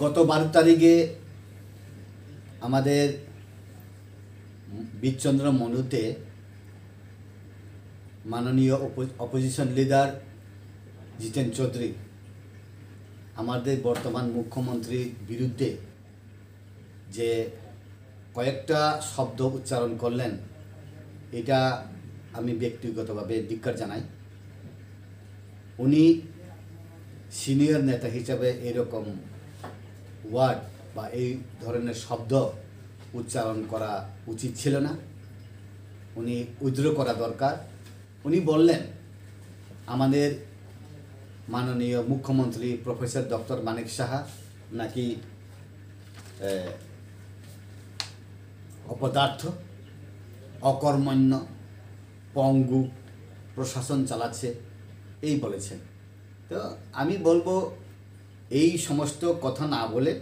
গত 12 তারিখে আমাদের বীরচন্দ্র মনুতে মাননীয় অপোজিশন লিডার জিতেন চৌধুরী আমাদের বর্তমান মুখ্যমন্ত্রীর বিরুদ্ধে যে কয়েকটা শব্দ উচ্চারণ করলেন, এটা আমি ব্যক্তিগতভাবে ধিক্কার জানাই। উনি সিনিয়র নেতা হিসাবে এরকম ওয়ার্ড বা এই ধরনের শব্দ উচ্চারণ করা উচিত ছিল না। উনি উইথড্র করা দরকার। উনি বললেন আমাদের মাননীয় মুখ্যমন্ত্রী প্রফেসর ডক্টর মানিক সাহা নাকি অপদার্থ, অকর্মণ্য, পঙ্গু প্রশাসন চালাচ্ছে এই বলেছেন। তো আমি বলবো এই সমস্ত কথা না বলে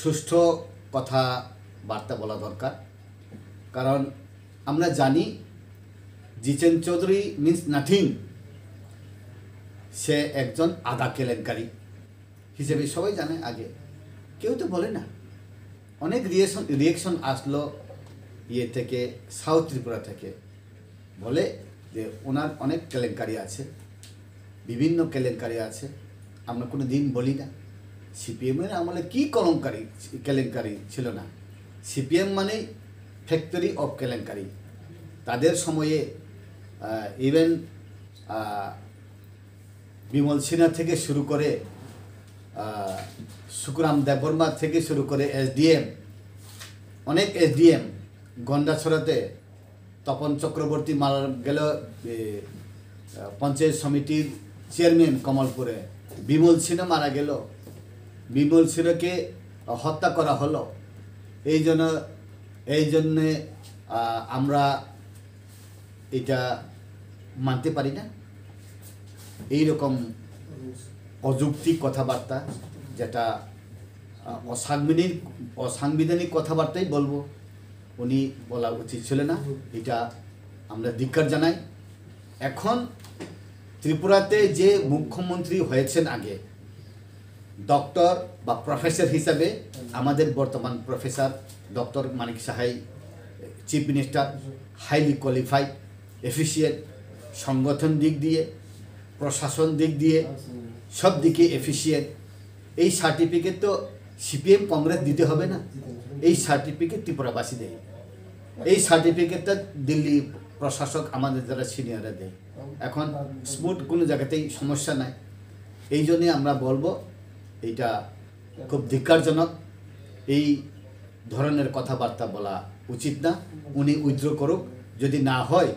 সুষ্ঠু কথাবার্তা বলা দরকার। কারণ আমরা জানি জিতেন চৌধুরী মিন্স নাথিং, সে একজন আধা কেলেঙ্কারি হিসেবে সবাই জানে। আগে কেউ তো বলে না। অনেক রিয়েকশন আসলো ইয়ে থেকে, সাউথ ত্রিপুরা থেকে, বলে যে ওনার অনেক কেলেঙ্কারি আছে, বিভিন্ন কেলেঙ্কারি আছে। আমরা কোনো দিন বলি না সিপিএমের আমলে কী কেলেঙ্কারি ছিল না। সিপিএম মানে ফ্যাক্টরি অফ কেলেঙ্কারি। তাদের সময়ে ইভেন বিমল সিনহা থেকে শুরু করে সুখরাম দেববর্মা থেকে শুরু করে এসডিএম, অনেক এসডিএম গন্ডাছড়াতে তপন চক্রবর্তী মারা গেল, পঞ্চায়েত সমিতির চেয়ারম্যান কমলপুরে বিমল সিনহা মারা গেল, বিমল সিনহাকে হত্যা করা হলো। এই জন্যে আমরা এটা মানতে পারি না। এইরকম অযৌক্তিক কথাবার্তা, যেটা অসাংবিধানিক কথাবার্তাই বলবো, উনি বলা উচিত ছিল না। এটা আমরা ধিক্কার জানাই। এখন ত্রিপুরাতে যে মুখ্যমন্ত্রী হয়েছেন আগে ডক্টর বা প্রফেসর হিসাবে আমাদের বর্তমান প্রফেসর ডক্টর মানিক সাহাই, chief minister, highly qualified, efficient, সংগঠন দিক দিয়ে, প্রশাসন দিক দিয়ে, সব দিকে এফিসিয়েন্ট। এই সার্টিফিকেট তো সিপিএম কংগ্রেস দিতে হবে না, এই সার্টিফিকেট ত্রিপুরাবাসী দেয়। এই সার্টিফিকেটটা দিল্লি প্রশাসক আমাদের যারা সিনিয়ররা দেয়। এখন স্মুথ কোনো জায়গাতেই সমস্যা নাই। এই জন্যে আমরা বলবো এইটা খুব ধিক্কারজনক। এই ধরনের কথাবার্তা বলা উচিত না। উনি উইথড্র করুক। যদি না হয়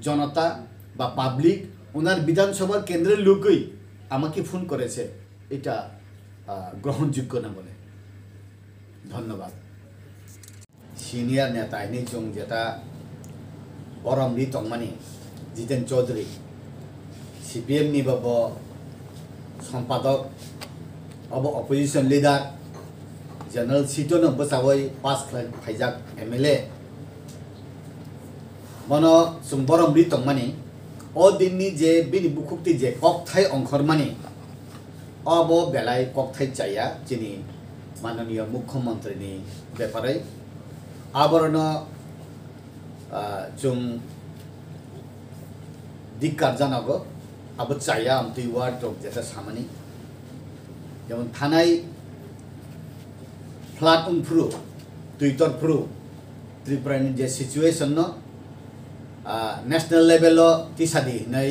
জনতা বা পাবলিক, ওনার বিধানসভার কেন্দ্রের লোকই আমাকে ফোন করেছে, এটা গ্রহণযোগ্য না বলে। ধন্যবাদ। সিনিয়র নেতা ইনি চং যেটা বরমরি তংমানি জিতেন চৌধুরী সিপিএম नि बब सम्पादक अब अपोजिशन लिडार जनरल सीटों न बसावै पास फाइजाक एमएलए मनो सुं बरमरि तंमानि ओ दिननि जे बिनि बुखुक्ति जे ककथाय अंखरमानि अब बेलाय ककथाय चाया जिनि माननीय मुख्यमंत्रीनि बेपारै आबरण जों धिक्कार जानांगौ। अब चाया आमतै वार्ड जेटा सामानि जेमन थानाय फ्लाट उनफ्रु दुइतरफ्रु त्रिपुरानि जे सिचुएशन न नेशनल लेवल तिसादि नै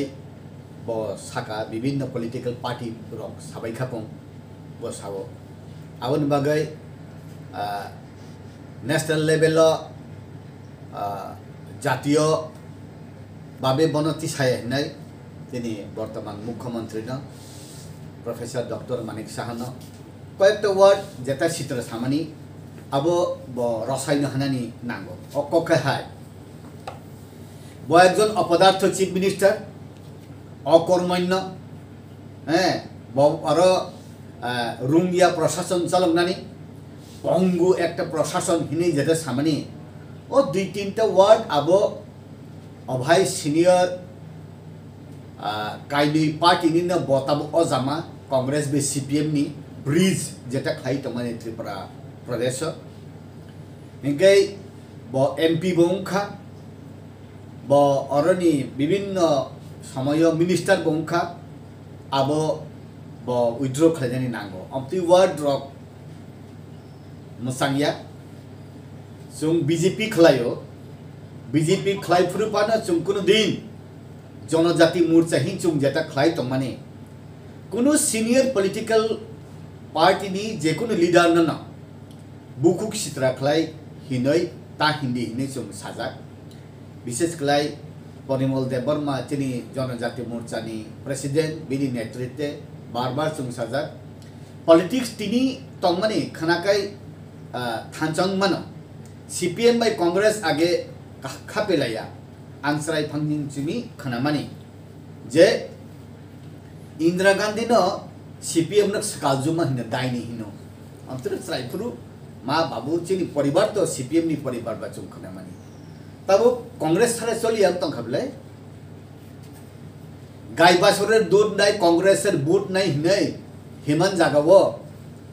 ब साका विभिन्न पलिटिकल पार्टी रक साबायखापं ब सावो आबन बागै नेशनल लेवल जातीय भावे बनती साय नै তিনি বর্তমান মুখ্যমন্ত্রী ন প্রফেসর ডক্টর মানিক সাহা ন কয়েকটা ওয়ার্ড যেটা চিত্র সামানি আবো রসায়ন হানানি নাঙ্গো অককে হায় ব একজন অপদার্থ চিফ মিনিস্টার, অকর্মণ্য, হ্যাঁ আরো রুঙ্গিয়া প্রশাসন চালকনানি পঙ্গু একটা প্রশাসন হিনি যেটা সামানি ও দুই তিনটা ওয়ার্ড আবো অভাই senior kaini party ni na botam ozama Congress be CPM ni bridge jeta khai tamani Tripura Pradesh hingai bo MP bongkha bo oroni bibinno samoyo minister bongkha abo bo withdraw khlajani nango amti word drop musangya sung BJP khlayo BJP khlai furupana sung kuno din जनजाति मोर्चा हिंचुंग जेटा खलाई तो माने कुनो senior political party नि जेकुनो leader न बुकुक सित्रा खलाई हिनै ता हिंदी हिनै सुंग साजाक विशेष खलाई परिमल देवबर्मा चिनी जनजाति मोर्चा नि प्रेसिडेंट बिनि नेतृत्व बार-बार सुंग साजाक पॉलिटिक्स तिनी तो माने खनाकाय थानचंग मानो CPM बाय कांग्रेस आगे खापेलाया आंसराय फांगनिं चिमी खनामानि जे इंदिरा गांधी न CPM न सकालजुमा हिन दाइनि हिनो अंतर सरायफुरु मा बाबू चिनी परिवार तो CPM नि परिवार बाचुम खनामानि तब कांग्रेस थारे चलि आं तंग खबले गाय बासरे दूध नाय कांग्रेसर बूट नाय हिनै हेमन जागावो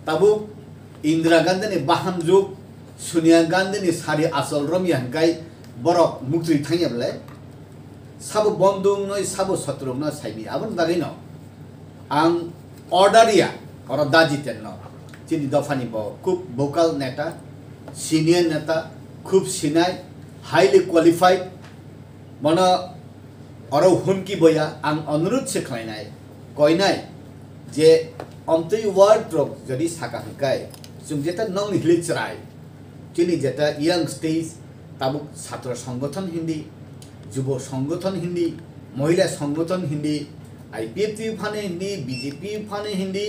तब इंदिरा गांधी नि बाहाम जुग सोनिया गांधी नि सारि आसल रम यांगाय borok mukri thangya bele sabo bondung noi sabo satrung no saimi abon dagai no ang orderia or daji ten no chini dofani bo khub vocal neta senior neta khub sinai highly qualified mana oro hunki boya ang anurut se khlainai koinai je amtui word drop jodi saka hkai sungjeta nong hili chrai chini jeta young stage Tabuk छात्र संगठन हिंदी युव संगठन हिंदी महिला संगठन Hindi IPF फाने Hindi BJP फाने Hindi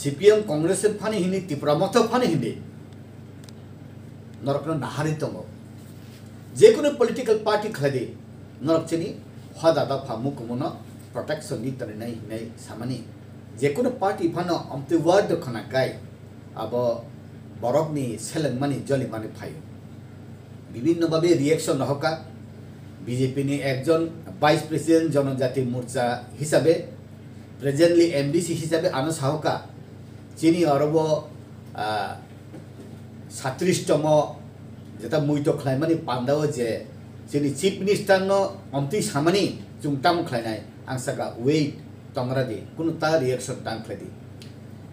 CPM Congress फाने Hindi Tripura मथ फाने Hindi नरकन नाहारि तंगो जेकुनो political party खदे नरकचेनी हदादा फामुक मुनो protection नि तरिनाय हिनै सामानि जेकुनो party फानो अमते ward खनाकाय अब बरकनि सेलेंगमानि जलिमानि फायो विभिन्न भावे रिएक्शन हका बीजेपी ने एकजन वाइस प्रेसिडेंट जनजाति मोर्चा हिसाबे प्रेजेंटली MDC हिसाबे आनो साहका चीनी अरब 37तम जेता मुइतो खलाइमानि पान्दाव जे चीनी चीफ मिनिस्टर न अमति सामानि जुंगताम खलाइनाय आंसाका वेट तंगरादि कुनु ता रिएक्शन टांग खलादि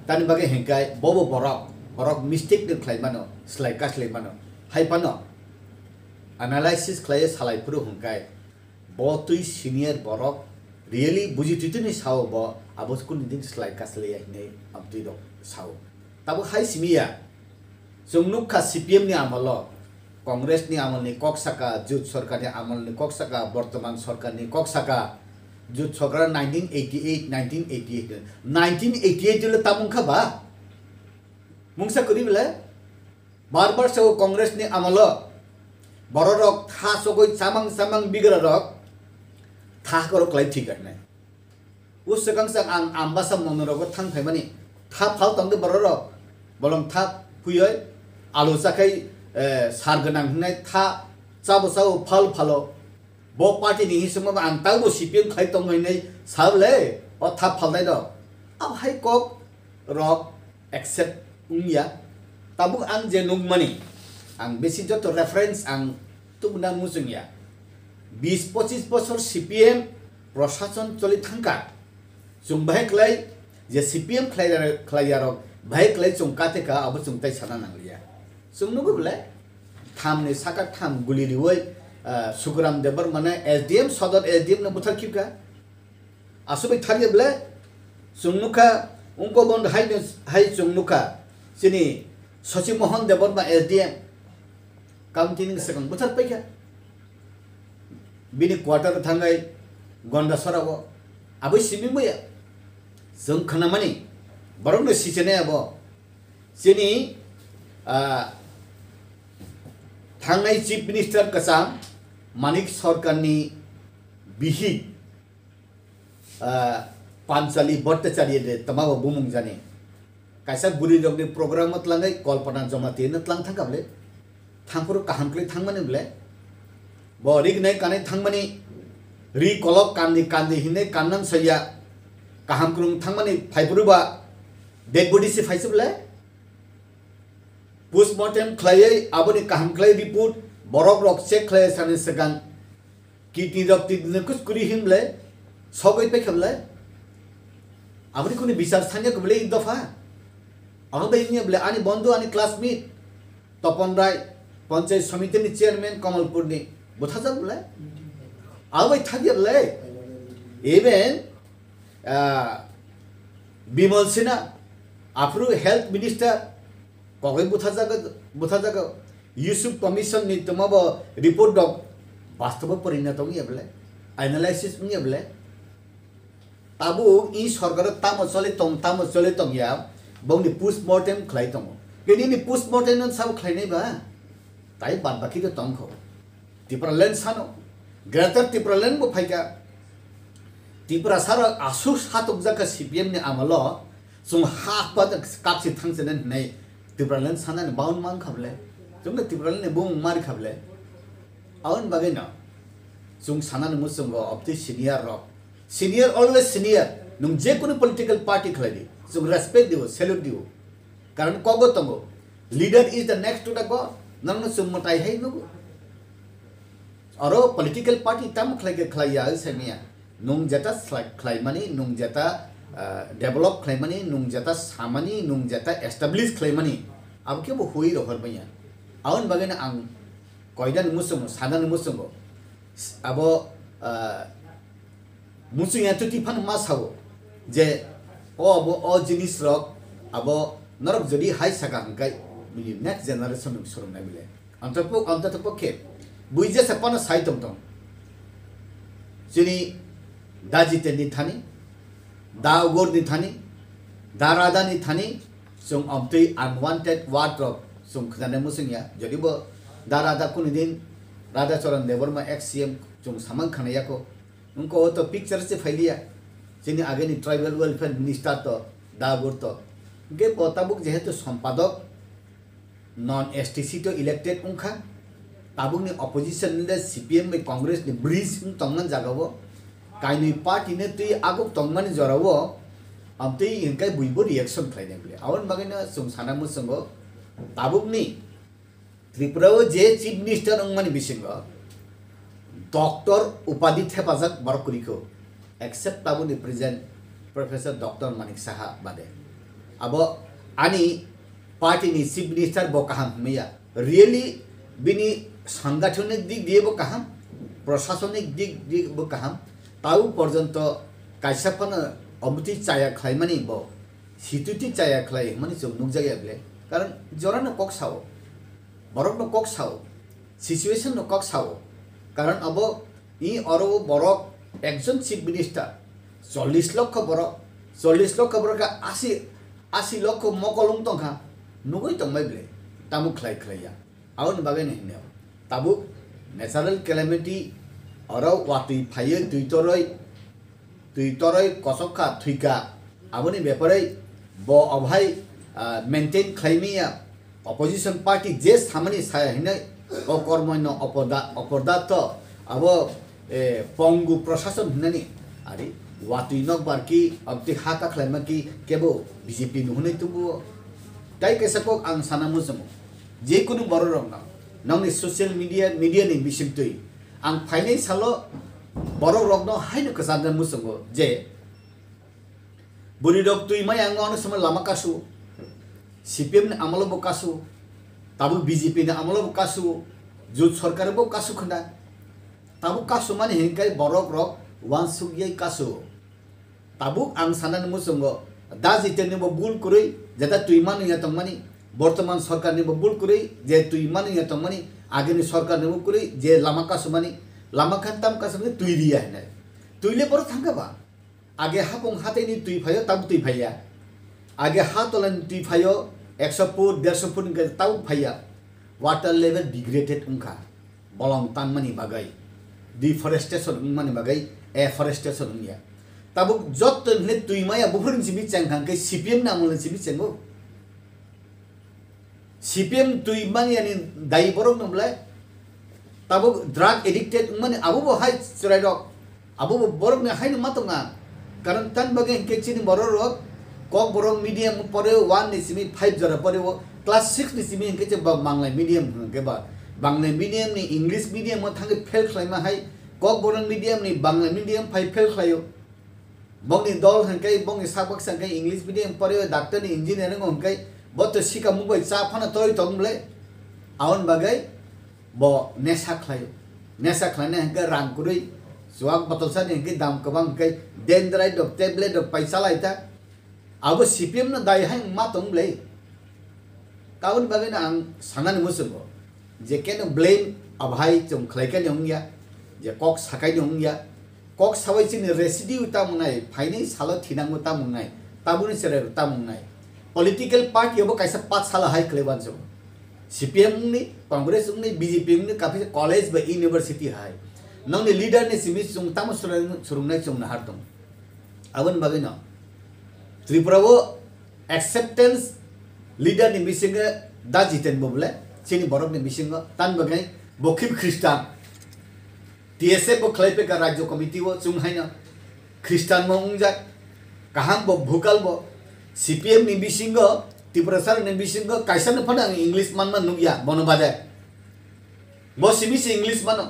तानि बागे हेंकाय बबो बरक मिस्टेक ने खलाइमानो स्लाइकास लेमानो हाइपानो analysis clay salai puru hungkai bo tui senior borok really bujitituni sao bo abos kun din slide kasle ne abdi do sao tabu hai simia jungnukha CPM ni amalo congress ni amal ni koksaka jut sarkar ni amal ni koksaka bortoman sarkar ni koksaka jut sarkar 1988 jule tamungkha ba mungsa kuri bele bar so congress ni amalo bororok tha sogoi samang bigrarok tha korok lai thik ne us sakang sang ang ambasam monorok thang thaimani tha phal tang de bororok bolong tha puyoi alu sakai sarganang hnai tha chabosau phalo bo party ni hisuma ang talbo CPM khai tong nei sable o tha phal dai do ab hai kok rok accept ungya tabuk ang jenung mani ang besi joto reference ang tubna musungya 20-25 বছর CPM প্রশাসন চলি থাকা जों भाई क्लाइ जे CPM क्लाइयारक भाई क्लाइ जों कातेका अब जों ताइ साना नांगलिया जों नुगो बले थामने साका थाम गुलिरिवै सुग्राम देबर माने SDM सदर SDM न बुथार किपका आसुबै थारिय बले जों नुका उनको बन्द हाइ जों नुका सिनि सचिव मोहन देबर मा SDM काउंटिंग सेकंड बुथार पैका बिनि क्वार्टर थांगाय गन्दा सराबो आबै सिबिमैया जों खनामानि बरंनो सिसेने अब सिनि थांनाय चीफ मिनिस्टर कसाम मानिक सरकारनि बिहि पांचाली भट्टाचार्य तमाव बुमुं जाने कायसा गुरि जगनि प्रोग्राम मतलाङै कल्पना जमाति नतलां थांगाबले थांफोर काहामक्ले थांमाने बले बरिग नै कानै थांमानि Kolok kandi hine kanan saya kaham kurung thangmani phaiburuba dead body si phaisubla postmortem khlai aboni kaham khlai report borok rok check khlai sane segan kidney rok tidne kus kuri himle sogoi pe khamla aboni kuni bisar thanya ko bele dofha abe ini bele ani bondhu ani classmate Tapan Roy panchayat সমিতির chairman Kamalpur নি বোঝা যাব বলে আবাই থাকি বলে even Bimal Sinha আফরু health minister কগৈ বোঝা যাগ ইউসুফ কমিশন নি তোমাব রিপোর্ট ডক বাস্তব পরিণত নিয়ে বলে অ্যানালাইসিস নিয়ে বলে তাবু ই সরকার তাম চলে তং ইয়া বংনি পোস্টমর্টেম খাই তং ini postmortem non sabu khlainai ba tai bad baki to tongkho Tripura land sano greater Tripura land bo phaika Tripura sara asu hatok jaka CPM ni amalo sung ha pa kapsi thangsen nei Tripura land sana ni baun mang khable sung Tripura land ni bung mari khable aun bagai na sung sana ni musung go of the senior always senior nung je kono political party khlai sung respect diu salute diu কারণ কগতঙ্গ leader is the next to the god নন সুমতাই হাই নগো আরো political party তাম খাইয়া সেমিয়া নুং যেটা খাইমানি নুং যেটা ডেভেলপ খাইমানি নুং যেটা সামানি নুং যেটা এস্টাবলিশ খাইমানি আবো কেবো হুই রহর বাইয়া আউন বাগেনা আং কয়দান মুসুম সাদান মুসুম আবো মুসুয়া তুতি ফান মাসাও যে ও জিনিস রক আবো Narok jadi hai saka hangkai mini next generation ng surum na bile. Antapok ke buije sa pana sai tong sini dajite ni thani daugor ni thani darada ni thani sung amtei unwanted wardrobe sung khane musing ya jadi bo darada kunidin Radha Charan Devarma ex-CM sung samang khane ya ko unko to picture se phailia sini age ni tribal welfare minister to daugor to गे बताबुक जेहेतु सम्पादक non STC तो elected उनखा Tabuk नि opposition ने CPM में कांग्रेस ने bridge तंगन जागावो काइनि party ने तुई आगुक तंगमन जरावो अमते इनकाय बुइबो रिएक्शन खाइने बले आवन बागैना सुमसाना मुसंगो ताबुक नि त्रिपुराओ जे चीफ मिनिस्टर उंगमानि बिसिंग डॉक्टर उपाधि थेपाजाक बरकुरिको एक्सेप्ट ताबुनि present professor doctor Manik Saha बादे abo ani party ni chief minister bo kaham meya really bini sanggathonik dik diye bo kaham prashasonik dik bo kaham tau porjonto kaisa phana amuti chaya khlaimani bo situti chaya khlai mani chung nukjagi able karon jora no kok sao borok no kok sao situation no kok sao karon abo I oro borok ekjon chief minister 40 লক্ষ borok 40 লক্ষ borok ka 80 লক্ষ মকলং তংখা নুগৈ তংবাই বলে তামু খ্লাইয়া আউন বাগে নেহিনে তাবু natural calamity অরাও ওয়াতি ফাইয়ে দুইতরই কসকা থুইকা আবনি ব্যাপারে ব অভাই maintain খ্লাইমিয়া opposition party যে সামনি সায়া হিনে ও কর্মন্য অপদার্থ আব পঙ্গু প্রশাসন হিনানি আরে Watu inok barki abdi haka klaima ki kebo BJP nuhunai tubu tai kesakok ang sanamu semu je kunu bororong nang ni social media ni bisim tui ang phainai salo bororong no hainu kesadan musungo je buri dok tui mai ang onu sama lama kasu CPM ni amalo bo kasu tabu BJP ni amalo bo kasu jut sarkar bo kasu khanda tabu kasu mane hingkai borok rok wansugiyai kasu tabuk ang sanan musungo dajite ni bo bul kurui jeta tuiman ya tongmani বর্তমান সরকার নিব ভুল করে যে তুই মানে তমনি আগেনি সরকার নিব করে যে লামাকা সুমানি লামাখান তামকা সুমানি তুই দিয়া না তুইলে বড় থাঙ্গাবা আগে হাপং হাতেনি তুই ফাইও তাম তুই ফাইয়া আগে হাতলেন তুই ফাইও 100 ফুট 150 ফুট তাও ফাইয়া ওয়াটার লেভেল ডিগ্রেডেড উনকা বলং তানমানি বাগাই ডিফরেস্টেশন মানে বাগাই এফরেস্টেশন নিয়া তাবুক যত নে তুই মায়া বুফরিন সিবি চাংখাঙ্কে সিপিএম নামলে CB Django CPM tuh iman yani dai borok nomble, tabuk drug addicted iman abu bohai cerai dok abo borok ne hain matonga karon tan bage ke chini borok kok borok medium pore 1 ni simi 5 jara pore class 6 ni simi ke bangla medium ke ba bangla medium ni english medium mo thang fail khlai ma hai kok borok medium ni bangla medium 5 fail khlayo bong ni dol han kai bong ni sabak sang kai english medium pore doctor ni engineer ngom kai bot sika mu bai cha phana toy tomble aun bagai bo nesa khlayo nesa khlane ke rang kurui suak botol sa ni ke dam kabang kai dendrai dok tablet dok paisa laita abo CPM na dai hai ma tomble kaun bagai na ang sanan musubo je ken blame abhai chung khlai ka nyong ya je kok sakai nyong ya kok sawai chin residue ta munai phaini salo thinang ta munai tabuni sere ta munai political party abo kaisa 5 sala hai kleban so CPM ni Congress ni BJP ni kafi college ba university hai nang ni leader ni simi chung tam surung nai chung na hartum abon bagai na Tripura wo acceptance leader ni bisinga da jiten boble chini borok ni bisinga tan bagai bokhim Christian TSA bo khlai pe ka rajyo committee wo chung haina Christian mo ungjak kaham bo bhukal bo CPM ni bisinga Tripura sar ni bisinga kaisa na phana English man man nugya bono bade bo simi se English mano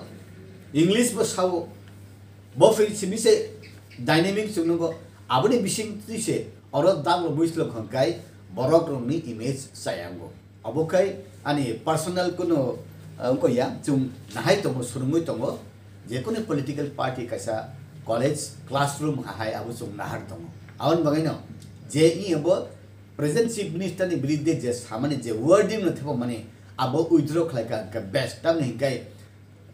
English bo sawo bo fe simi se dynamic chung go aboni bising ti se oro dam lo buislo khonkai borok ni image sayango abokai ani personal kuno ko ya chung nahai to mo surungui to mo je kuno political party kaisa college classroom hai abu chung nahar to mo aun bagai no je i abo present chief minister ni biridde je samane je wording no thepo mane abo withdraw khlai ka best tam ni kai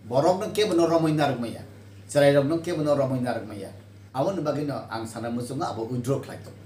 borok no ke bono romoinar maya sarai rok no ke bono romoinar maya aun bagai no ang sana musunga abo withdraw khlai to